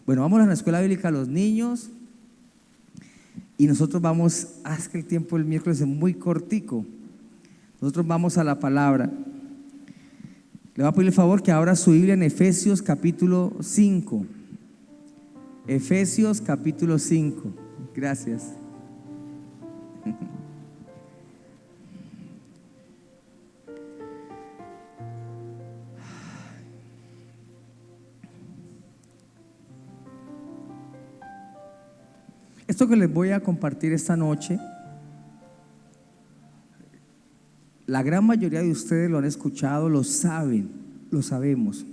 Bueno, vamos a la escuela bíblica a los niños y nosotros vamos, es que el tiempo del miércoles es muy cortico. Nosotros vamos a la palabra. Le voy a pedir el favor que abra su Biblia en Efesios capítulo 5. Efesios capítulo 5. Gracias. Esto que les voy a compartir esta noche, la gran mayoría de ustedes lo han escuchado, lo saben, lo sabemos.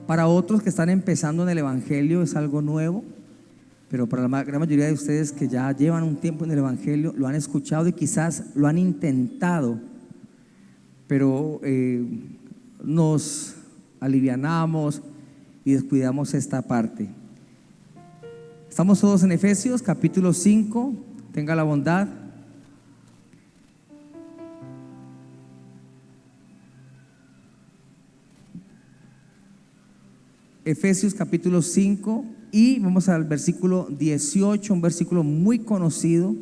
Para otros que están empezando en el Evangelio es algo nuevo, pero para la gran mayoría de ustedes que ya llevan un tiempo en el Evangelio lo han escuchado y quizás lo han intentado, pero nos alivianamos y descuidamos esta parte. Estamos todos en Efesios capítulo 5, tenga la bondad. Efesios capítulo 5 y vamos al versículo 18, un versículo muy conocido.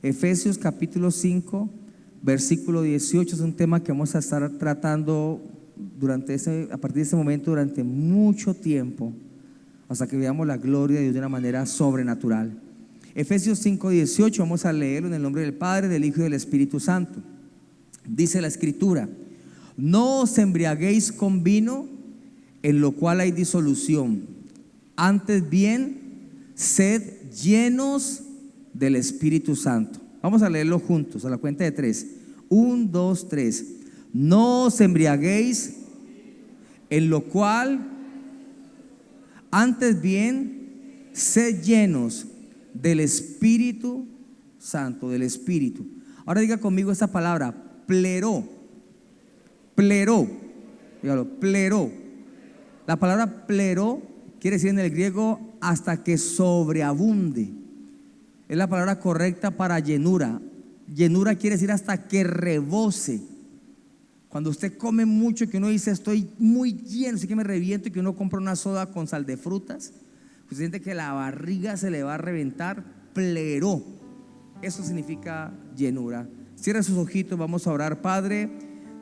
Efesios capítulo 5, versículo 18 es un tema que vamos a estar tratando a partir de este momento durante mucho tiempo, hasta que veamos la gloria de Dios de una manera sobrenatural. Efesios 5, 18, vamos a leerlo en el nombre del Padre, del Hijo y del Espíritu Santo. Dice la Escritura: no os embriaguéis con vino, en lo cual hay disolución, antes bien sed llenos del Espíritu Santo. Vamos a leerlo juntos a la cuenta de 3. 1, 2, 3. No os embriaguéis, en lo cual antes bien sed llenos del Espíritu Santo, del Espíritu. Ahora diga conmigo esta palabra: pleró. Pleró. Dígalo, pleró. La palabra pleró quiere decir en el griego hasta que sobreabunde. Es la palabra correcta para llenura. Llenura quiere decir hasta que rebose. Cuando usted come mucho, que uno dice estoy muy lleno, así que me reviento, y que uno compra una soda con sal de frutas, pues siente que la barriga se le va a reventar. Pleró. Eso significa llenura. Cierra sus ojitos, vamos a orar. Padre,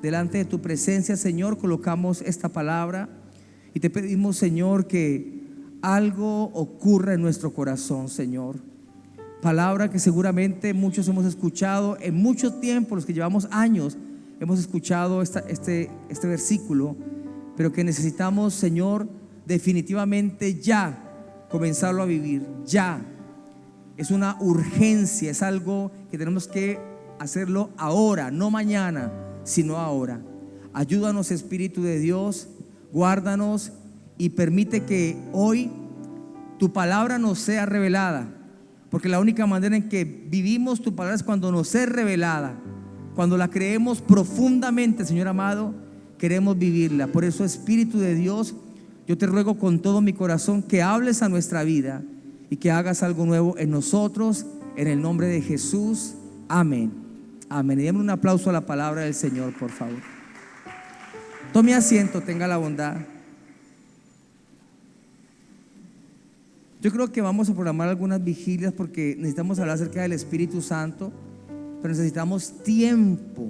delante de tu presencia, Señor, colocamos esta palabra y te pedimos, Señor, que algo ocurra en nuestro corazón, Señor. Palabra que seguramente muchos hemos escuchado en mucho tiempo, los que llevamos años hemos escuchado este versículo, pero que necesitamos, Señor, definitivamente ya comenzarlo a vivir. Ya es una urgencia, es algo que tenemos que hacerlo ahora, no mañana, sino ahora. Ayúdanos, Espíritu de Dios, guárdanos y permite que hoy tu palabra nos sea revelada, porque la única manera en que vivimos tu palabra es cuando nos es revelada. Cuando la creemos profundamente, Señor amado, queremos vivirla. Por eso, Espíritu de Dios, yo te ruego con todo mi corazón que hables a nuestra vida y que hagas algo nuevo en nosotros, en el nombre de Jesús. Amén. Amén. Y démosle un aplauso a la palabra del Señor, por favor. Tome asiento, tenga la bondad. Yo creo que vamos a programar algunas vigilias porque necesitamos hablar acerca del Espíritu Santo, pero necesitamos tiempo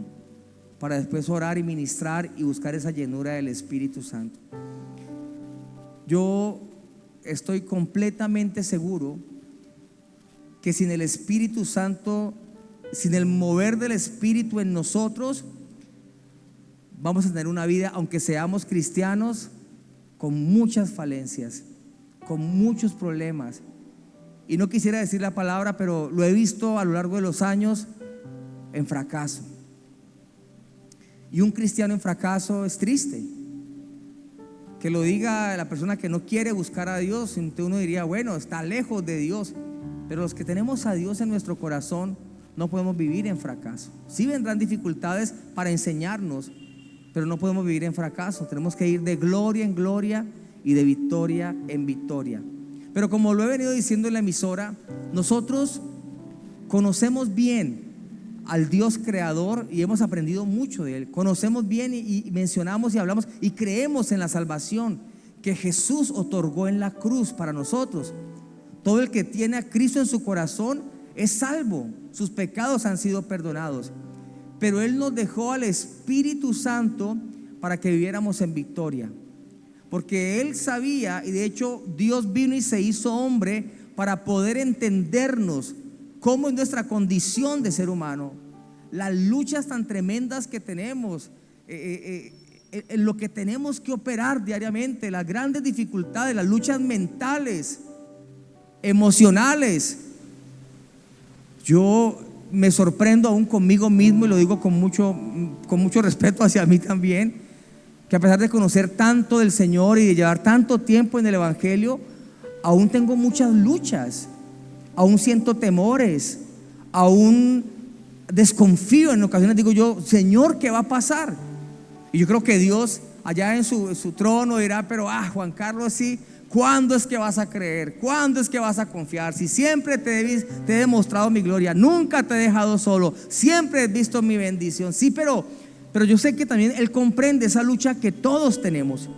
para después orar y ministrar y buscar esa llenura del Espíritu Santo. Yo estoy completamente seguro que sin el Espíritu Santo, sin el mover del Espíritu en nosotros, vamos a tener una vida, aunque seamos cristianos, con muchas falencias, con muchos problemas. Y no quisiera decir la palabra, pero lo he visto a lo largo de los años en fracaso. Y un cristiano en fracaso es triste. Que lo diga la persona que no quiere buscar a Dios, entonces uno diría, bueno, está lejos de Dios. Pero los que tenemos a Dios en nuestro corazón no podemos vivir en fracaso. Sí vendrán dificultades para enseñarnos, pero no podemos vivir en fracaso. Tenemos que ir de gloria en gloria y de victoria en victoria. Pero como lo he venido diciendo en la emisora, nosotros conocemos bien al Dios creador y hemos aprendido mucho de Él. Conocemos bien y mencionamos y hablamos y creemos en la salvación, que Jesús otorgó en la cruz para nosotros. Todo el que tiene a Cristo en su corazón es salvo, sus pecados han sido perdonados. Pero Él nos dejó al Espíritu Santo para que viviéramos en victoria, porque Él sabía, y de hecho Dios vino y se hizo hombre para poder entendernos cómo es nuestra condición de ser humano, las luchas tan tremendas que tenemos, en lo que tenemos que operar diariamente, las grandes dificultades, las luchas mentales, emocionales. Yo me sorprendo aún conmigo mismo, y lo digo con mucho respeto hacia mí también, que a pesar de conocer tanto del Señor y de llevar tanto tiempo en el Evangelio, aún tengo muchas luchas, aún siento temores, aún desconfío. En ocasiones digo yo, Señor, ¿qué va a pasar? Y yo creo que Dios allá en su trono dirá, pero Juan Carlos, sí, ¿cuándo es que vas a creer? ¿Cuándo es que vas a confiar? Si siempre te he demostrado mi gloria, nunca te he dejado solo, siempre he visto mi bendición. Sí, pero yo sé que también Él comprende esa lucha que todos tenemos.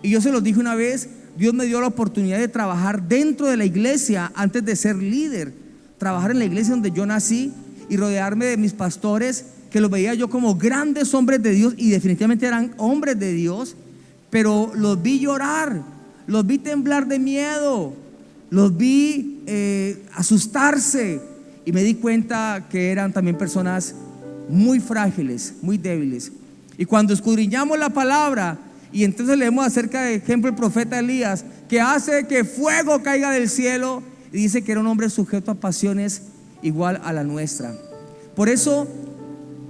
Y yo se los dije una vez, Dios me dio la oportunidad de trabajar dentro de la iglesia antes de ser líder, trabajar en la iglesia donde yo nací y rodearme de mis pastores, que los veía yo como grandes hombres de Dios, y definitivamente eran hombres de Dios, pero los vi llorar, los vi temblar de miedo, los vi asustarse, y me di cuenta que eran también personas muy frágiles, muy débiles. Y cuando escudriñamos la palabra y entonces leemos acerca de ejemplo el profeta Elías, que hace que fuego caiga del cielo, y dice que era un hombre sujeto a pasiones igual a la nuestra. Por eso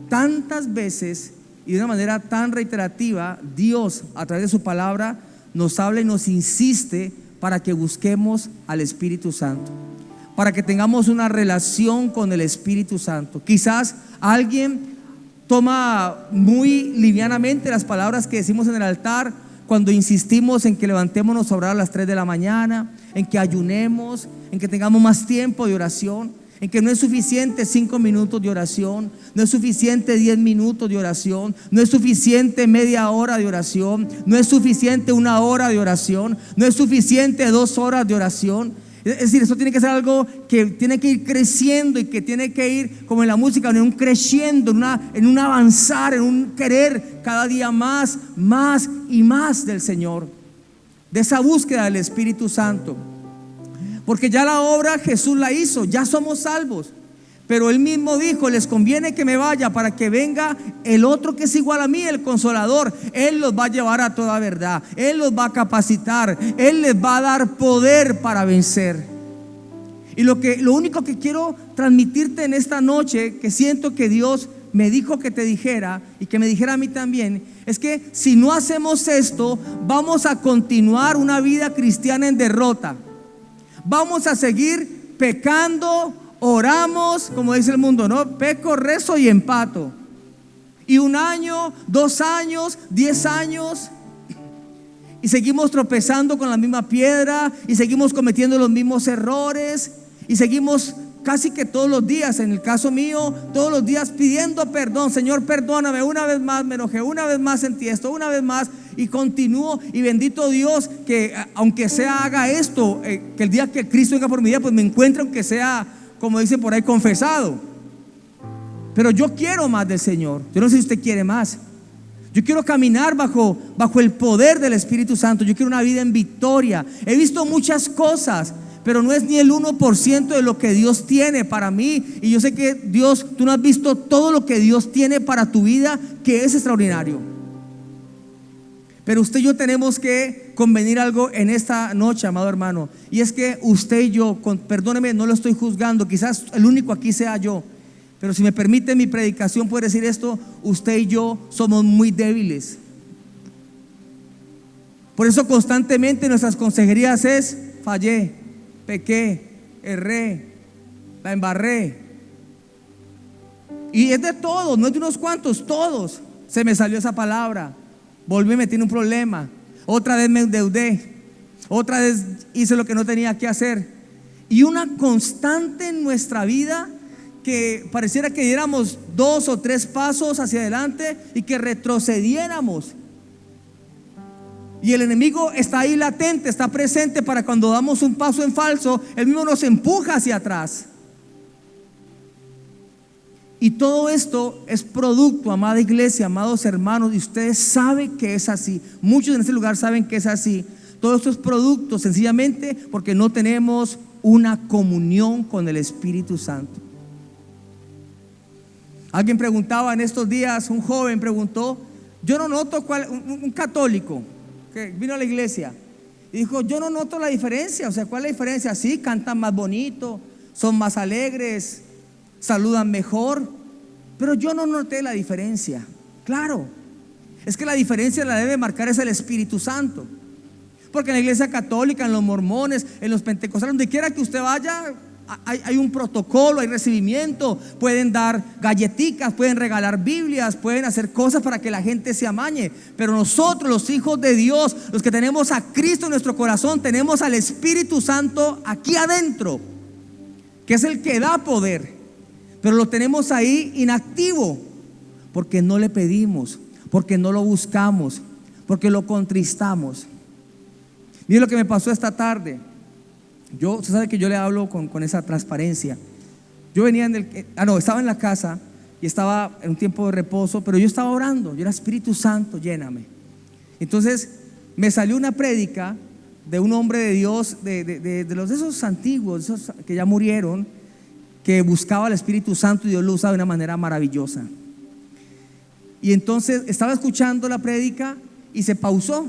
tantas veces y de una manera tan reiterativa, Dios a través de su palabra nos habla y nos insiste para que busquemos al Espíritu Santo, para que tengamos una relación con el Espíritu Santo. Quizás alguien toma muy livianamente las palabras que decimos en el altar cuando insistimos en que levantémonos a orar a las 3 de la mañana, en que ayunemos, en que tengamos más tiempo de oración, en que no es suficiente 5 minutos de oración, no es suficiente 10 minutos de oración, no es suficiente media hora de oración, no es suficiente 1 hora de oración, no es suficiente 2 horas de oración. Es decir, eso tiene que ser algo que tiene que ir creciendo y que tiene que ir como en la música, en un creciendo, en un avanzar, en un querer cada día más y más del Señor, de esa búsqueda del Espíritu Santo. Porque ya la obra Jesús la hizo, ya somos salvos. Pero Él mismo dijo, les conviene que me vaya para que venga el otro que es igual a mí, el Consolador. Él los va a llevar a toda verdad, Él los va a capacitar, Él les va a dar poder para vencer. Y lo único que quiero transmitirte en esta noche, que siento que Dios me dijo que te dijera y que me dijera a mí también, es que si no hacemos esto, vamos a continuar una vida cristiana en derrota. Vamos a seguir pecando, oramos, como dice el mundo, ¿no? Peco, rezo y empato. Y 1 año, 2 años, 10 años, y seguimos tropezando con la misma piedra, y seguimos cometiendo los mismos errores, y seguimos casi que todos los días, en el caso mío, todos los días pidiendo perdón. Señor, perdóname, una vez más me enojé, una vez más sentí esto, una vez más, y continúo. Y bendito Dios que aunque sea haga esto, que el día que Cristo venga por mi vida, pues me encuentre, aunque sea, como dicen por ahí, confesado. Pero yo quiero más del Señor. Yo no sé si usted quiere más. Yo quiero caminar bajo el poder del Espíritu Santo. Yo quiero una vida en victoria. He visto muchas cosas, pero no es ni el 1% de lo que Dios tiene para mí. Y yo sé que Dios, tú no has visto todo lo que Dios tiene para tu vida, que es extraordinario. Pero usted y yo tenemos que convenir algo en esta noche, amado hermano. Y es que usted y yo, perdóneme, no lo estoy juzgando, quizás el único aquí sea yo, pero si me permite mi predicación puede decir esto: usted y yo somos muy débiles. Por eso constantemente nuestras consejerías es: fallé, pequé, erré, la embarré. Y es de todos, no es de unos cuantos, todos. Se me salió esa palabra, volví a meter un problema, otra vez me endeudé, otra vez hice lo que no tenía que hacer. Y una constante en nuestra vida que pareciera que diéramos 2 o 3 pasos hacia adelante y que retrocediéramos. Y el enemigo está ahí latente, está presente para cuando damos un paso en falso, él mismo nos empuja hacia atrás. Y todo esto es producto, amada iglesia, amados hermanos, y ustedes saben que es así. Muchos en este lugar saben que es así. Todo esto es producto sencillamente porque no tenemos una comunión con el Espíritu Santo. Alguien preguntaba en estos días, un joven preguntó, yo no noto un católico que vino a la iglesia y dijo, yo no noto la diferencia. O sea, ¿cuál es la diferencia? Sí, cantan más bonito, son más alegres, saludan mejor, pero yo no noté la diferencia. Claro, es que la diferencia la debe marcar es el Espíritu Santo. Porque en la iglesia católica, en los mormones, en los pentecostales, donde quiera que usted vaya, hay un protocolo, hay recibimiento. Pueden dar galletitas, pueden regalar Biblias, pueden hacer cosas para que la gente se amañe. Pero nosotros, los hijos de Dios, los que tenemos a Cristo en nuestro corazón, tenemos al Espíritu Santo aquí adentro, que es el que da poder, pero lo tenemos ahí inactivo porque no le pedimos, porque no lo buscamos, porque lo contristamos. Mire lo que me pasó esta tarde. Usted sabe que yo le hablo con esa transparencia. Yo venía estaba en la casa y estaba en un tiempo de reposo, pero yo estaba orando. Yo era Espíritu Santo, lléname. Entonces me salió una prédica de un hombre de Dios, de esos antiguos, esos que ya murieron, que buscaba al Espíritu Santo y Dios lo usaba de una manera maravillosa. Y entonces estaba escuchando la prédica y se pausó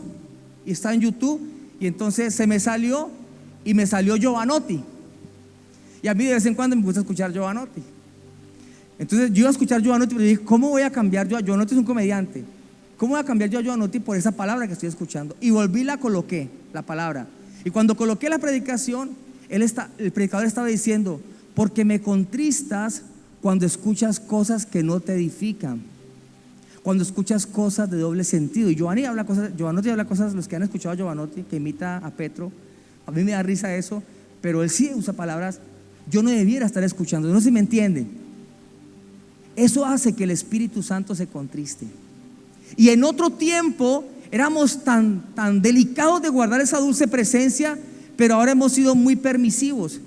y está en YouTube. Y entonces se me salió y me salió Giovanotti. Y a mí de vez en cuando me gusta escuchar Giovanotti. Entonces yo iba a escuchar Giovanotti, pero dije, ¿cómo voy a cambiar yo? Giovanotti es un comediante. ¿Cómo voy a cambiar yo a Giovanotti por esa palabra que estoy escuchando? Y volví y la coloqué, la palabra. Y cuando coloqué la predicación, el predicador estaba diciendo, porque me contristas cuando escuchas cosas que no te edifican, cuando escuchas cosas de doble sentido. Y Giovanotti habla cosas, los que han escuchado a Giovanotti, que imita a Petro, a mí me da risa eso, pero él sí usa palabras, yo no debiera estar escuchando. No sé si me entienden. Eso hace que el Espíritu Santo se contriste. Y en otro tiempo éramos tan delicados de guardar esa dulce presencia, pero ahora hemos sido muy permisivos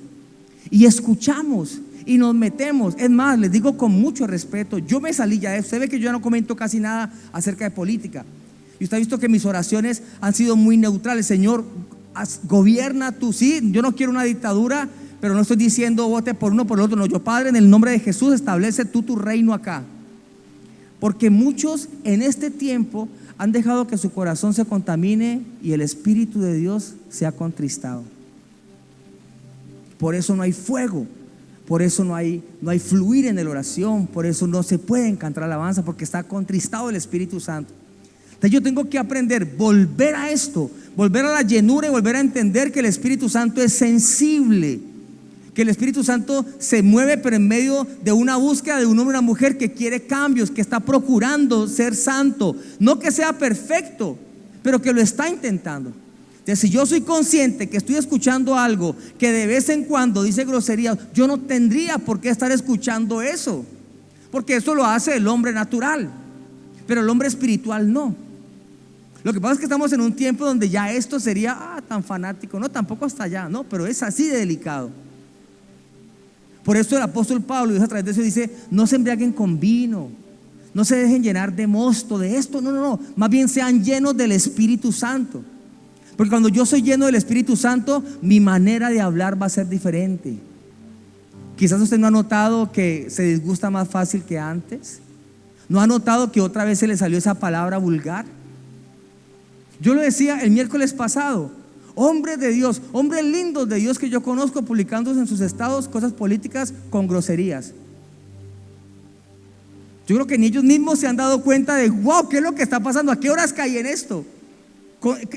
y escuchamos y nos metemos. Es más, les digo con mucho respeto, yo me salí ya de eso. Usted ve que yo ya no comento casi nada acerca de política, y usted ha visto que mis oraciones han sido muy neutrales. Señor, gobierna tú. Sí, yo no quiero una dictadura, pero no estoy diciendo vote por uno por el otro. No, yo, Padre, en el nombre de Jesús, establece tú tu reino acá. Porque muchos en este tiempo han dejado que su corazón se contamine y el Espíritu de Dios se ha contristado. Por eso no hay fuego, por eso no hay fluir en la oración, por eso no se puede cantar alabanza, porque está contristado el Espíritu Santo. Entonces yo tengo que aprender, volver a esto, volver a la llenura y volver a entender que el Espíritu Santo es sensible, que el Espíritu Santo se mueve, pero en medio de una búsqueda de un hombre y una mujer que quiere cambios, que está procurando ser santo, no que sea perfecto, pero que lo está intentando. Entonces, si yo soy consciente que estoy escuchando algo que de vez en cuando dice groserías, yo no tendría por qué estar escuchando eso, porque eso lo hace el hombre natural, pero el hombre espiritual no. Lo que pasa es que estamos en un tiempo donde ya esto sería tan fanático, no, tampoco hasta allá, no, pero es así de delicado. Por eso el apóstol Pablo, Dios a través de eso dice, no se embriaguen con vino, no se dejen llenar de mosto, de esto, no, más bien sean llenos del Espíritu Santo. Porque cuando yo soy lleno del Espíritu Santo, mi manera de hablar va a ser diferente. Quizás usted no ha notado que se disgusta más fácil que antes. ¿No ha notado que otra vez se le salió esa palabra vulgar? Yo lo decía el miércoles pasado, hombres de Dios, hombres lindos de Dios que yo conozco publicándose en sus estados cosas políticas con groserías. Yo creo que ni ellos mismos se han dado cuenta de wow, ¿qué es lo que está pasando? ¿A qué horas caí en esto?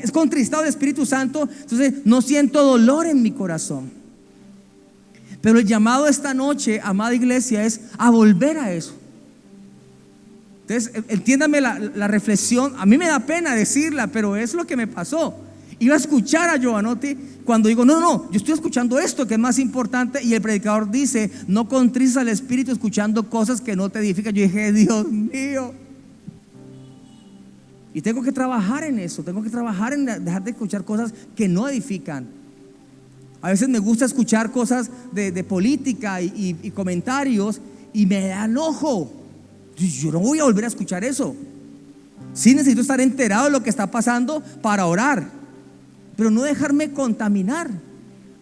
Es contristado el Espíritu Santo, entonces no siento dolor en mi corazón. Pero el llamado esta noche, amada iglesia, es a volver a eso. Entonces, entiéndame la reflexión. A mí me da pena decirla, pero es lo que me pasó. Iba a escuchar a Giovanotti cuando digo, no, yo estoy escuchando esto que es más importante, y el predicador dice, no contristes al Espíritu escuchando cosas que no te edifican. Yo dije, Dios mío. Y tengo que trabajar en eso, tengo que trabajar en dejar de escuchar cosas que no edifican. A veces me gusta escuchar cosas de política y comentarios y me da enojo. Yo no voy a volver a escuchar eso. Sí necesito estar enterado de lo que está pasando para orar, pero no dejarme contaminar.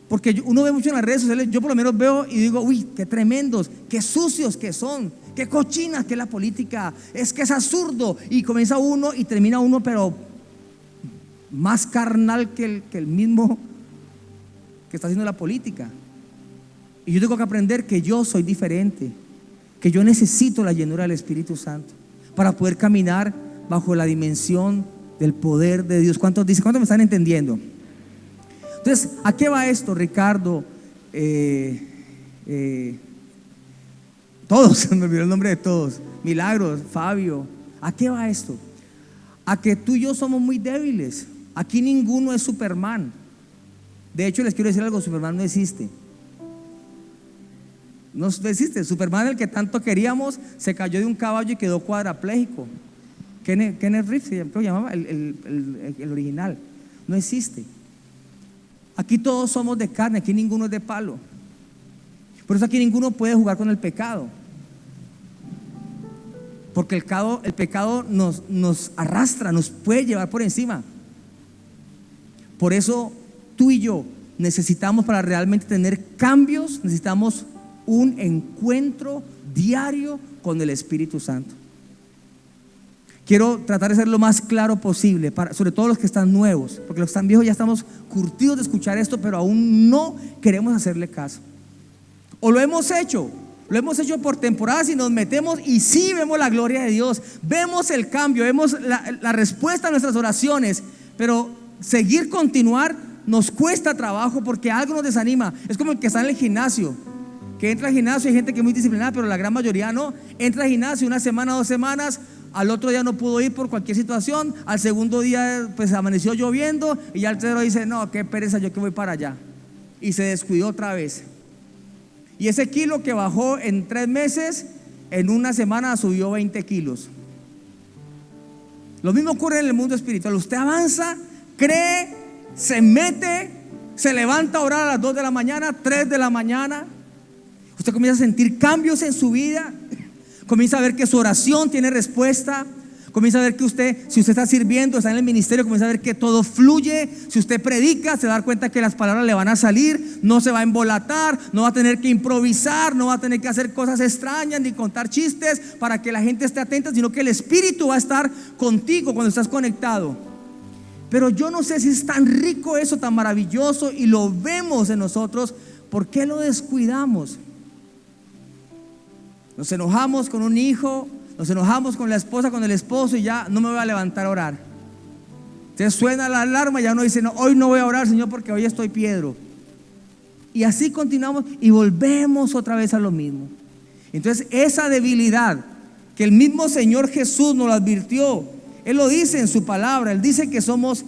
Porque uno ve mucho en las redes sociales, yo por lo menos veo y digo, uy, qué tremendos, qué sucios que son, qué cochinas que es la política, es que es absurdo. Y comienza uno y termina uno, pero más carnal que el mismo que está haciendo la política. Y yo tengo que aprender que yo soy diferente, que yo necesito la llenura del Espíritu Santo para poder caminar bajo la dimensión del poder de Dios. ¿Cuántos dicen? ¿Cuántos me están entendiendo? Entonces, ¿a qué va esto, Ricardo? Todos, me olvidó el nombre de todos. Milagros, Fabio. ¿A qué va esto? A que tú y yo somos muy débiles. Aquí ninguno es Superman. De hecho, les quiero decir algo, Superman no existe. No existe. Superman, el que tanto queríamos, se cayó de un caballo y quedó cuadrapléjico. Kenneth Reeves se llamaba el original. No existe. Aquí todos somos de carne, aquí ninguno es de palo. Por eso aquí ninguno puede jugar con el pecado. Porque el pecado nos arrastra, nos puede llevar por encima. Por eso tú y yo necesitamos, para realmente tener cambios, necesitamos un encuentro diario con el Espíritu Santo. Quiero tratar de ser lo más claro posible, sobre todo los que están nuevos, porque los que están viejos ya estamos curtidos de escuchar esto, pero aún no queremos hacerle caso. O lo hemos hecho por temporadas y nos metemos y sí vemos la gloria de Dios, vemos el cambio, vemos la respuesta a nuestras oraciones, pero continuar nos cuesta trabajo porque algo nos desanima. Es como el que está en el gimnasio, que entra al gimnasio, hay gente que es muy disciplinada, pero la gran mayoría no. Entra al gimnasio una semana, 2 semanas, al otro día no pudo ir por cualquier situación, al segundo día pues amaneció lloviendo y ya el tercero dice, no, qué pereza, yo que voy para allá, y se descuidó otra vez. Y ese kilo que bajó en 3 meses, en una semana subió 20 kilos. Lo mismo ocurre en el mundo espiritual. Usted avanza, cree, se mete, se levanta a orar a las 2 de la mañana, 3 de la mañana. Usted comienza a sentir cambios en su vida, comienza a ver que su oración tiene respuesta, comienza a ver que si usted está sirviendo, está en el ministerio, comienza a ver que todo fluye. Si usted predica, se va a dar cuenta que las palabras le van a salir, no se va a embolatar, no va a tener que improvisar, no va a tener que hacer cosas extrañas ni contar chistes para que la gente esté atenta, sino que el Espíritu va a estar contigo cuando estás conectado. Pero yo no sé si es tan rico eso, tan maravilloso, y lo vemos en nosotros, ¿por qué lo descuidamos? Nos enojamos con un hijo, nos enojamos con la esposa, con el esposo, y ya no me voy a levantar a orar. Entonces suena la alarma y ya uno dice, no, hoy no voy a orar, Señor, porque hoy estoy piedro. Y así continuamos y volvemos otra vez a lo mismo. Entonces esa debilidad que el mismo Señor Jesús nos lo advirtió, Él lo dice en su palabra, Él dice que somos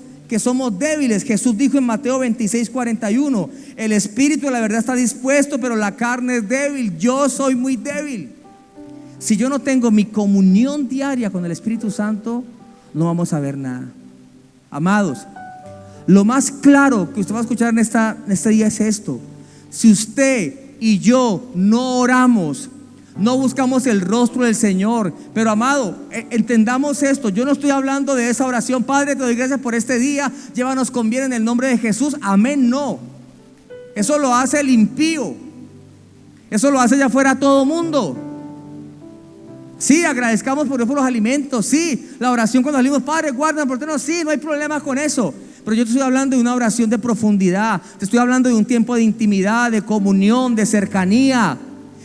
débiles. Jesús dijo en Mateo 26:41, el espíritu de la verdad está dispuesto, pero la carne es débil. Yo soy muy débil. Si yo no tengo mi comunión diaria con el Espíritu Santo, no vamos a ver nada. Amados, lo más claro que usted va a escuchar en este día es esto: si usted y yo no oramos, no buscamos el rostro del Señor. Pero amado, entendamos esto. Yo no estoy hablando de esa oración, Padre, te doy gracias por este día, llévanos con bien en el nombre de Jesús, amén. No, eso lo hace el impío, eso lo hace allá afuera todo mundo. Sí, agradezcamos por Dios por los alimentos. Sí, la oración cuando salimos, Padre, guarda, protégenos. Sí, no hay problema con eso. Pero yo te estoy hablando de una oración de profundidad. Te estoy hablando de un tiempo de intimidad, de comunión, de cercanía.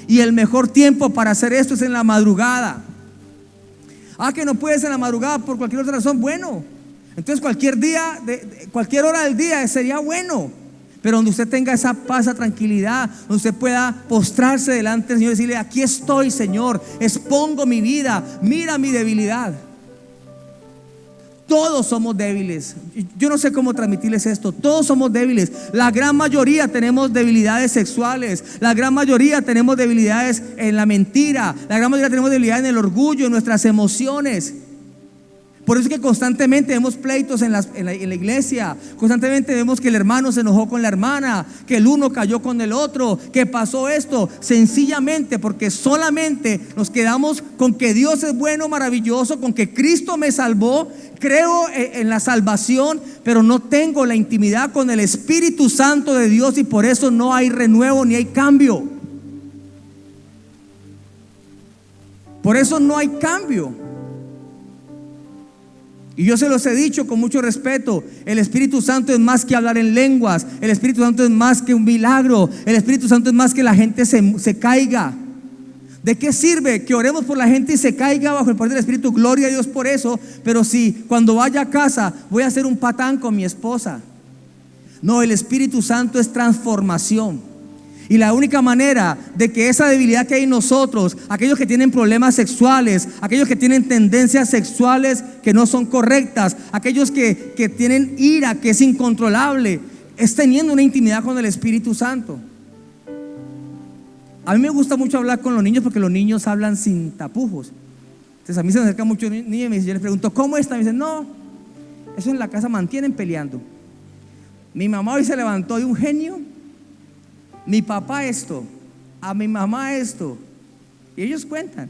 Y el mejor tiempo para hacer esto es en la madrugada. Que no puedes en la madrugada por cualquier otra razón. Bueno, entonces cualquier día, cualquier hora del día sería bueno. Pero donde usted tenga esa paz, esa tranquilidad, donde usted pueda postrarse delante del Señor y decirle, aquí estoy, Señor, expongo mi vida, mira mi debilidad. Todos somos débiles. Yo no sé cómo transmitirles esto. Todos somos débiles. La gran mayoría tenemos debilidades sexuales. La gran mayoría tenemos debilidades en la mentira. La gran mayoría tenemos debilidades en el orgullo, en nuestras emociones. Por eso es que constantemente vemos pleitos en la iglesia. Constantemente vemos que el hermano se enojó con la hermana, que el uno cayó con el otro, que pasó esto. Sencillamente porque solamente nos quedamos con que Dios es bueno, maravilloso, con que Cristo me salvó. Creo en la salvación, pero no tengo la intimidad con el Espíritu Santo de Dios, y por eso no hay renuevo ni hay cambio. Por eso no hay cambio. Y yo se los he dicho con mucho respeto: el Espíritu Santo es más que hablar en lenguas. El Espíritu Santo es más que un milagro. El Espíritu Santo es más que la gente se caiga. ¿De qué sirve que oremos por la gente y se caiga bajo el poder del Espíritu? Gloria a Dios por eso. Pero si cuando vaya a casa voy a hacer un patán con mi esposa. No, el Espíritu Santo es transformación. Y la única manera de que esa debilidad que hay en nosotros, aquellos que tienen problemas sexuales, aquellos que tienen tendencias sexuales que no son correctas, aquellos que tienen ira que es incontrolable, es teniendo una intimidad con el Espíritu Santo. A mí me gusta mucho hablar con los niños porque los niños hablan sin tapujos. Entonces a mí se me acercan muchos niños y me dicen, yo les pregunto, ¿cómo están? Me dicen, no, eso en la casa mantienen peleando. Mi mamá hoy se levantó de un genio. Mi papá esto, a mi mamá esto. Y ellos cuentan.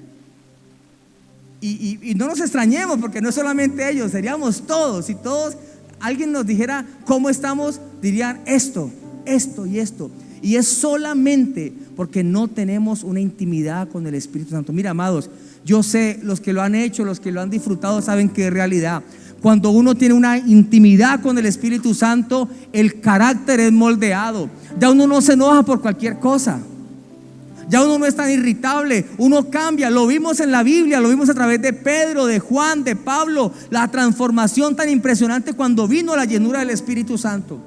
Y no nos extrañemos, porque no es solamente ellos, seríamos todos. Si todos, alguien nos dijera cómo estamos, dirían esto, esto y esto. Y es solamente porque no tenemos una intimidad con el Espíritu Santo. Mira, amados, yo sé, los que lo han hecho, los que lo han disfrutado saben que es realidad. Cuando uno tiene una intimidad con el Espíritu Santo, el carácter es moldeado. Ya uno no se enoja por cualquier cosa. Ya uno no es tan irritable, uno cambia. Lo vimos en la Biblia, lo vimos a través de Pedro, de Juan, de Pablo. La transformación tan impresionante cuando vino la llenura del Espíritu Santo.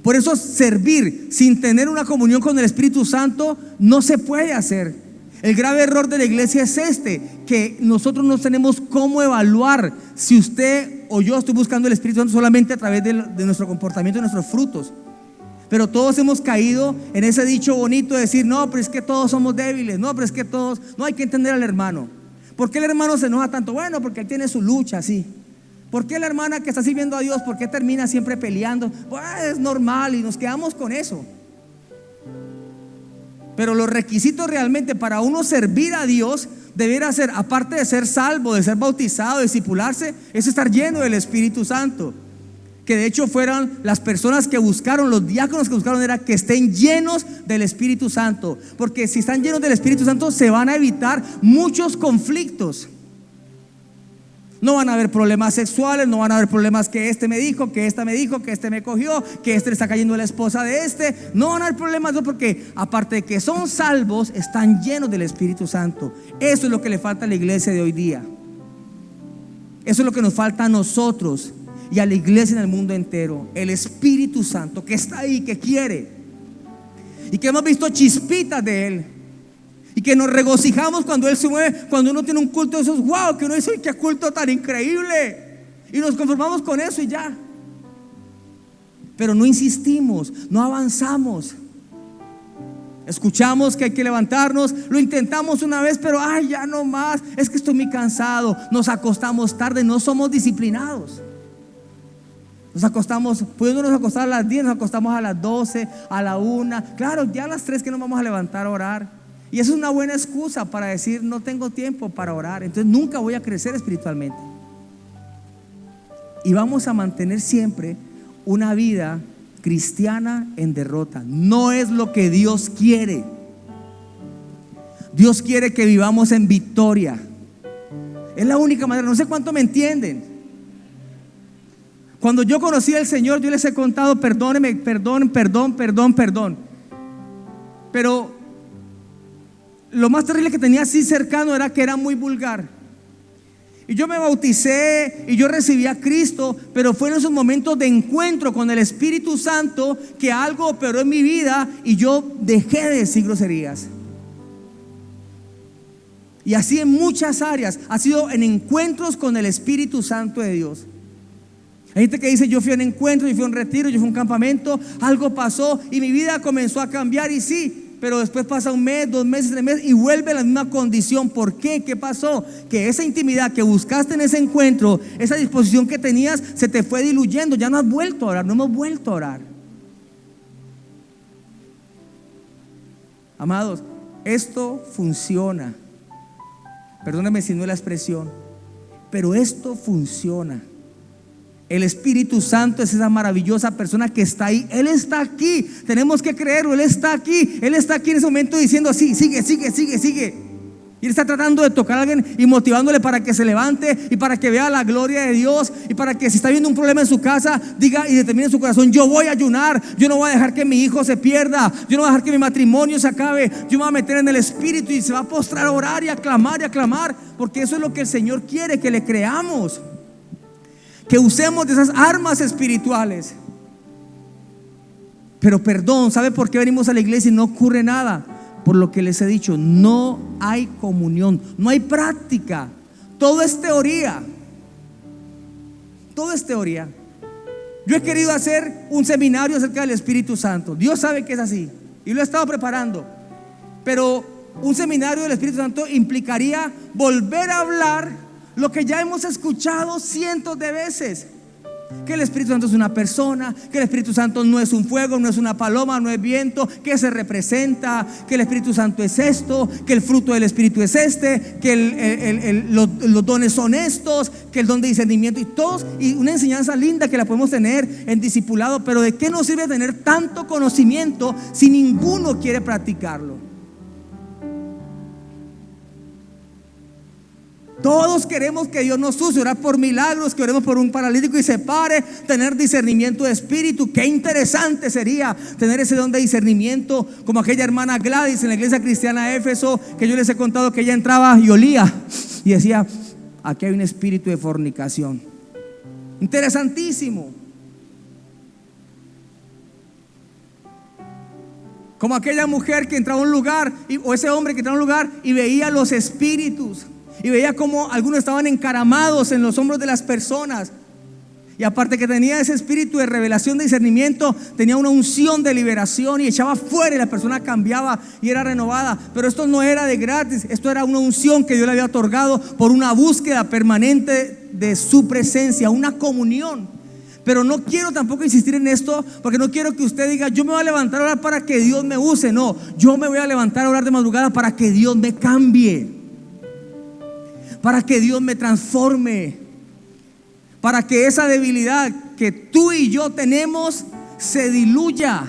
Por eso servir sin tener una comunión con el Espíritu Santo no se puede hacer. El grave error de la iglesia es que nosotros no tenemos cómo evaluar si usted o yo estoy buscando el Espíritu Santo solamente a través de nuestro comportamiento, de nuestros frutos. Pero todos hemos caído en ese dicho bonito de decir, no, pero es que todos somos débiles, no, pero es que todos, no, hay que entender al hermano. ¿Por qué el hermano se enoja tanto? Bueno, porque él tiene su lucha, sí. ¿Por qué la hermana que está sirviendo a Dios, por qué termina siempre peleando? Pues es normal, y nos quedamos con eso. Pero los requisitos realmente para uno servir a Dios debiera ser, aparte de ser salvo, de ser bautizado, de discipularse, es estar lleno del Espíritu Santo. Que de hecho fueron las personas que buscaron, los diáconos que buscaron, era que estén llenos del Espíritu Santo. Porque si están llenos del Espíritu Santo se van a evitar muchos conflictos. No van a haber problemas sexuales, no van a haber problemas que este me dijo, que esta me dijo, que este me cogió, que este le está cayendo a la esposa de este. No van a haber problemas, no, porque aparte de que son salvos, están llenos del Espíritu Santo. Eso es lo que le falta a la iglesia de hoy día. Eso es lo que nos falta a nosotros y a la iglesia en el mundo entero. El Espíritu Santo que está ahí, que quiere, y que hemos visto chispitas de Él. Y que nos regocijamos cuando Él se mueve, cuando uno tiene un culto de esos, wow, que uno dice, qué culto tan increíble. Y nos conformamos con eso y ya. Pero no insistimos, no avanzamos. Escuchamos que hay que levantarnos, lo intentamos una vez, pero ay, ya no más, es que estoy muy cansado. Nos acostamos tarde, no somos disciplinados. Nos acostamos, pudiéndonos acostar a las 10, nos acostamos a las 12, a la 1. Claro, ya a las 3 que nos vamos a levantar a orar. Y eso es una buena excusa para decir, no tengo tiempo para orar, entonces nunca voy a crecer espiritualmente. Y vamos a mantener siempre una vida cristiana en derrota. No es lo que Dios quiere. Dios quiere que vivamos en victoria. Es la única manera. No sé cuánto me entienden. Cuando yo conocí al Señor, yo les he contado, perdónenme, perdón. Pero lo más terrible que tenía así cercano era que era muy vulgar. Y yo me bauticé y yo recibí a Cristo, pero fue en esos momentos de encuentro con el Espíritu Santo que algo operó en mi vida y yo dejé de decir groserías. Y así en muchas áreas ha sido en encuentros con el Espíritu Santo de Dios. Hay gente que dice, yo fui a un encuentro, yo fui a un retiro, yo fui a un campamento, algo pasó y mi vida comenzó a cambiar. Y sí, pero después pasa un mes, 2 meses, 3 meses y vuelve a la misma condición. ¿Por qué? ¿Qué pasó? Que esa intimidad que buscaste en ese encuentro, esa disposición que tenías, se te fue diluyendo. Ya no has vuelto a orar, no hemos vuelto a orar. Amados, esto funciona. Perdóname si no es la expresión, pero esto funciona. El Espíritu Santo es esa maravillosa persona que está ahí. Él está aquí, tenemos que creerlo. Él está aquí, Él está aquí en ese momento diciendo así: sigue, sigue, sigue, sigue. Y Él está tratando de tocar a alguien y motivándole para que se levante y para que vea la gloria de Dios, y para que, si está viendo un problema en su casa, diga y determine en su corazón: yo voy a ayunar, yo no voy a dejar que mi hijo se pierda, yo no voy a dejar que mi matrimonio se acabe, yo me voy a meter en el Espíritu y se va a postrar a orar y a clamar, porque eso es lo que el Señor quiere, que le creamos, que usemos de esas armas espirituales. Pero perdón, ¿sabe por qué venimos a la iglesia y no ocurre nada? Por lo que les he dicho, no hay comunión, no hay práctica. Todo es teoría. Todo es teoría. Yo he querido hacer un seminario acerca del Espíritu Santo. Dios sabe que es así y lo he estado preparando. Pero un seminario del Espíritu Santo implicaría volver a hablar lo que ya hemos escuchado cientos de veces: que el Espíritu Santo es una persona, que el Espíritu Santo no es un fuego, no es una paloma, no es viento, que se representa, que el Espíritu Santo es esto, que el fruto del Espíritu es este, que los dones son estos, que el don de discernimiento, y todos, y una enseñanza linda que la podemos tener en discipulado. Pero ¿de qué nos sirve tener tanto conocimiento si ninguno quiere practicarlo? Todos queremos que Dios nos use, orar por milagros, que oremos por un paralítico y se pare, tener discernimiento de espíritu. Qué interesante sería tener ese don de discernimiento, como aquella hermana Gladys en la iglesia cristiana de Éfeso, que yo les he contado que ella entraba y olía y decía: aquí hay un espíritu de fornicación. Interesantísimo. Como aquella mujer que entraba a un lugar, o ese hombre que entraba a un lugar y veía los espíritus, y veía como algunos estaban encaramados en los hombros de las personas. Y aparte que tenía ese espíritu de revelación, de discernimiento, tenía una unción de liberación y echaba fuera, y la persona cambiaba y era renovada. Pero esto no era de gratis, esto era una unción que Dios le había otorgado por una búsqueda permanente de su presencia, una comunión. Pero no quiero tampoco insistir en esto, porque no quiero que usted diga: yo me voy a levantar a orar para que Dios me use. No, yo me voy a levantar a orar de madrugada para que Dios me cambie, para que Dios me transforme, para que esa debilidad que tú y yo tenemos se diluya,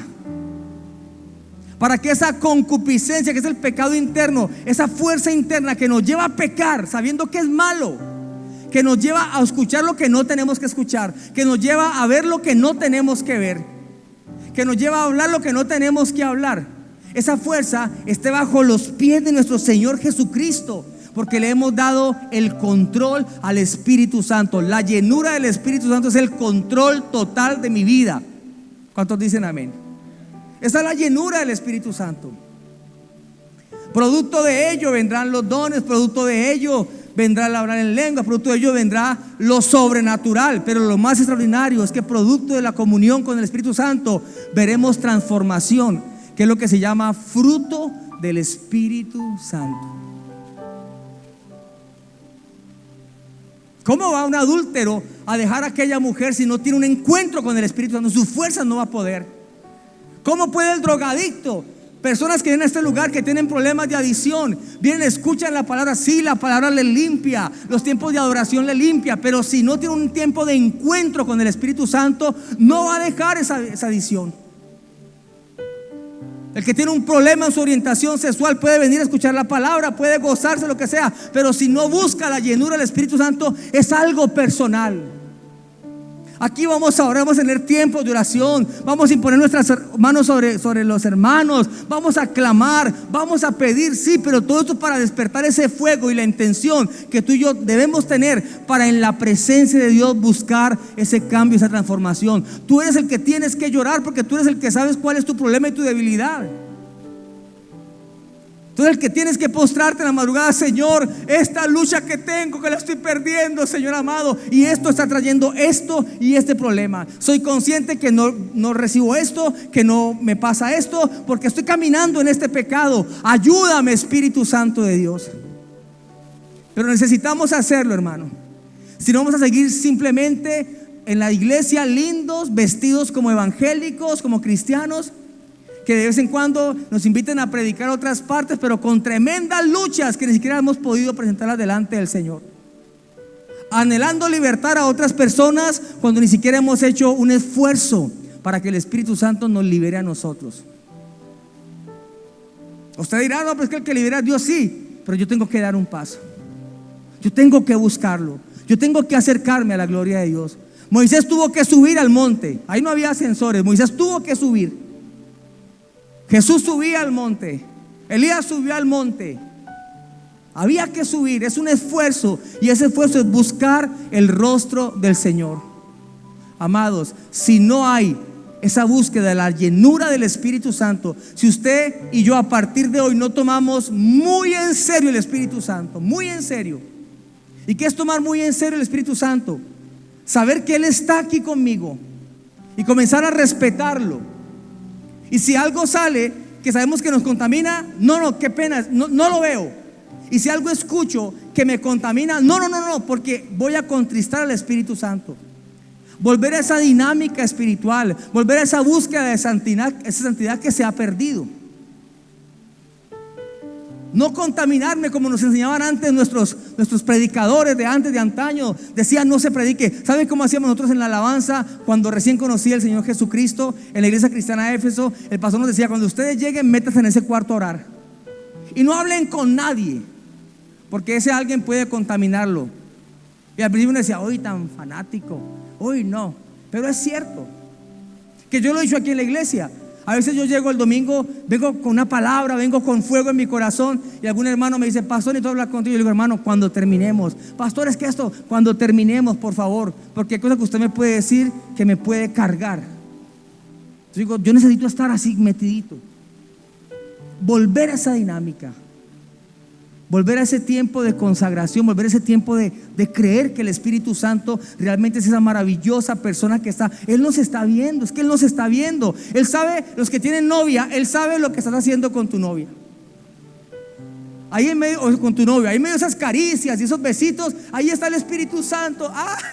para que esa concupiscencia, que es el pecado interno, esa fuerza interna que nos lleva a pecar sabiendo que es malo, que nos lleva a escuchar lo que no tenemos que escuchar, que nos lleva a ver lo que no tenemos que ver, que nos lleva a hablar lo que no tenemos que hablar, esa fuerza esté bajo los pies de nuestro Señor Jesucristo, porque le hemos dado el control al Espíritu Santo. La llenura del Espíritu Santo es el control total de mi vida. ¿Cuántos dicen amén? Esa es la llenura del Espíritu Santo. Producto de ello vendrán los dones, producto de ello vendrá el hablar en lengua, producto de ello vendrá lo sobrenatural. Pero lo más extraordinario es que producto de la comunión con el Espíritu Santo veremos transformación, que es lo que se llama fruto del Espíritu Santo. ¿Cómo va un adúltero a dejar a aquella mujer si no tiene un encuentro con el Espíritu Santo? Sus fuerzas no va a poder. ¿Cómo puede el drogadicto? Personas que vienen a este lugar que tienen problemas de adicción, vienen, escuchan la palabra, sí, la palabra le limpia, los tiempos de adoración le limpia, pero si no tiene un tiempo de encuentro con el Espíritu Santo, no va a dejar esa adicción. El que tiene un problema en su orientación sexual puede venir a escuchar la palabra, puede gozarse, lo que sea, pero si no busca la llenura del Espíritu Santo, es algo personal. Aquí vamos a orar, vamos a tener tiempo de oración, vamos a imponer nuestras manos sobre los hermanos, vamos a clamar, vamos a pedir, sí, pero todo esto para despertar ese fuego y la intención que tú y yo debemos tener para en la presencia de Dios buscar ese cambio, esa transformación. Tú eres el que tienes que llorar, porque tú eres el que sabes cuál es tu problema y tu debilidad. Entonces el que tienes que postrarte en la madrugada: Señor, esta lucha que tengo, que la estoy perdiendo, Señor amado, y esto está trayendo esto y este problema. Soy consciente que no recibo esto, que no me pasa esto, porque estoy caminando en este pecado. Ayúdame, Espíritu Santo de Dios. Pero necesitamos hacerlo, hermano. Si no, vamos a seguir simplemente en la iglesia lindos, vestidos como evangélicos, como cristianos, que de vez en cuando nos inviten a predicar otras partes, pero con tremendas luchas que ni siquiera hemos podido presentarlas delante del Señor, anhelando libertar a otras personas cuando ni siquiera hemos hecho un esfuerzo para que el Espíritu Santo nos libere a nosotros. Usted dirá: no, pues que el que libera a Dios, sí, pero yo tengo que dar un paso. Yo tengo que buscarlo. Yo tengo que acercarme a la gloria de Dios. Moisés tuvo que subir al monte. Ahí no había ascensores. Moisés tuvo que subir. Jesús subía al monte. Elías subió al monte. Había que subir. Es un esfuerzo. Y ese esfuerzo es buscar el rostro del Señor. Amados, si no hay esa búsqueda de la llenura del Espíritu Santo, si usted y yo a partir de hoy no tomamos muy en serio el Espíritu Santo, muy en serio. ¿Y qué es tomar muy en serio el Espíritu Santo? Saber que Él está aquí conmigo y comenzar a respetarlo. Y si algo sale que sabemos que nos contamina, no, qué pena, no lo veo. Y si algo escucho que me contamina, no, porque voy a contristar al Espíritu Santo. Volver a esa dinámica espiritual, volver a esa búsqueda de santidad, esa santidad que se ha perdido. No contaminarme como nos enseñaban antes nuestros predicadores de antes, de antaño. Decían: no se predique. ¿Saben cómo hacíamos nosotros en la alabanza cuando recién conocí al Señor Jesucristo en la iglesia cristiana de Éfeso? El pastor nos decía: cuando ustedes lleguen, métanse en ese cuarto a orar y no hablen con nadie, porque ese alguien puede contaminarlo. Y al principio uno decía: hoy tan fanático, hoy no. Pero es cierto que yo lo he dicho aquí en la iglesia. A veces yo llego el domingo, vengo con una palabra, vengo con fuego en mi corazón, y algún hermano me dice: pastor, necesito hablar contigo. Yo le digo: hermano, cuando terminemos. Pastor, es que esto, cuando terminemos, por favor, porque hay cosas que usted me puede decir que me puede cargar. Yo digo: yo necesito estar así metidito. Volver a esa dinámica, volver a ese tiempo de consagración, volver a ese tiempo de creer que el Espíritu Santo realmente es esa maravillosa persona que está. Él nos está viendo, es que Él nos está viendo. Él sabe, los que tienen novia, Él sabe lo que estás haciendo con tu novia. Ahí en medio, o con tu novia, ahí en medio de esas caricias y esos besitos, ahí está el Espíritu Santo. ¡Ay!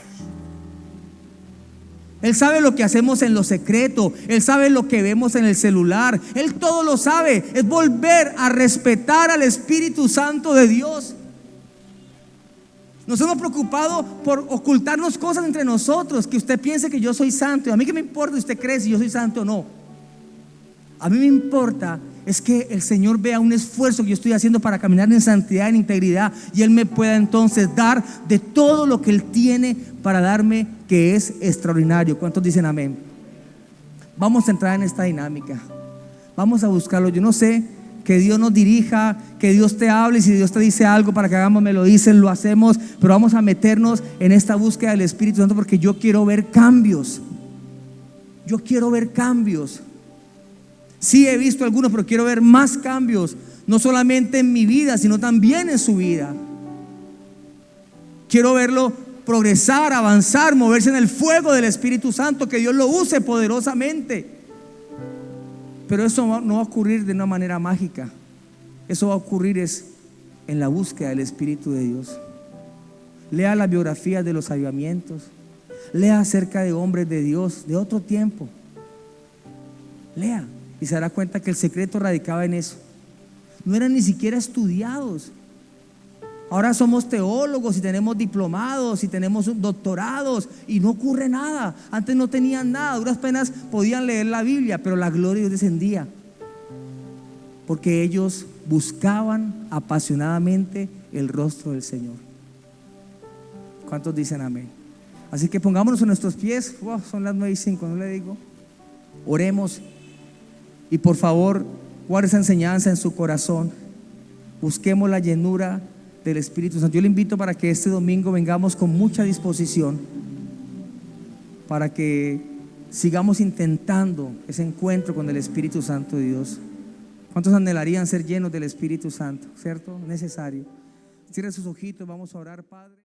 Él sabe lo que hacemos en lo secreto. Él sabe lo que vemos en el celular. Él todo lo sabe. Es volver a respetar al Espíritu Santo de Dios. Nos hemos preocupado por ocultarnos cosas entre nosotros. Que usted piense que yo soy santo. Y a mí qué me importa si usted cree si yo soy santo o no. A mí me importa es que el Señor vea un esfuerzo que yo estoy haciendo para caminar en santidad, en integridad, y Él me pueda entonces dar de todo lo que Él tiene para darme, que es extraordinario. ¿Cuántos dicen amén? Vamos a entrar en esta dinámica. Vamos a buscarlo. Yo no sé, que Dios nos dirija, que Dios te hable. Y si Dios te dice algo para que hagamos, me lo dicen, lo hacemos. Pero vamos a meternos en esta búsqueda del Espíritu Santo, porque yo quiero ver cambios. Yo quiero ver cambios. Sí, he visto algunos, pero quiero ver más cambios, no solamente en mi vida, sino también en su vida. Quiero verlo progresar, avanzar, moverse en el fuego del Espíritu Santo, que Dios lo use poderosamente. Pero eso no va a ocurrir de una manera mágica. Eso va a ocurrir es en la búsqueda del Espíritu de Dios. Lea las biografías de los avivamientos. Lea acerca de hombres de Dios de otro tiempo. Lea. Y se dará cuenta que el secreto radicaba en eso. No eran ni siquiera estudiados. Ahora somos teólogos y tenemos diplomados y tenemos doctorados y no ocurre nada. Antes no tenían nada, duras penas podían leer la Biblia, pero la gloria de Dios descendía, porque ellos buscaban apasionadamente el rostro del Señor. ¿Cuántos dicen amén? Así que pongámonos en nuestros pies. Son las 9:05, ¿no le digo? Oremos. Y por favor, guarde esa enseñanza en su corazón. Busquemos la llenura del Espíritu Santo. Yo le invito para que este domingo vengamos con mucha disposición, para que sigamos intentando ese encuentro con el Espíritu Santo de Dios. ¿Cuántos anhelarían ser llenos del Espíritu Santo? ¿Cierto? Necesario. Cierre sus ojitos, vamos a orar, Padre.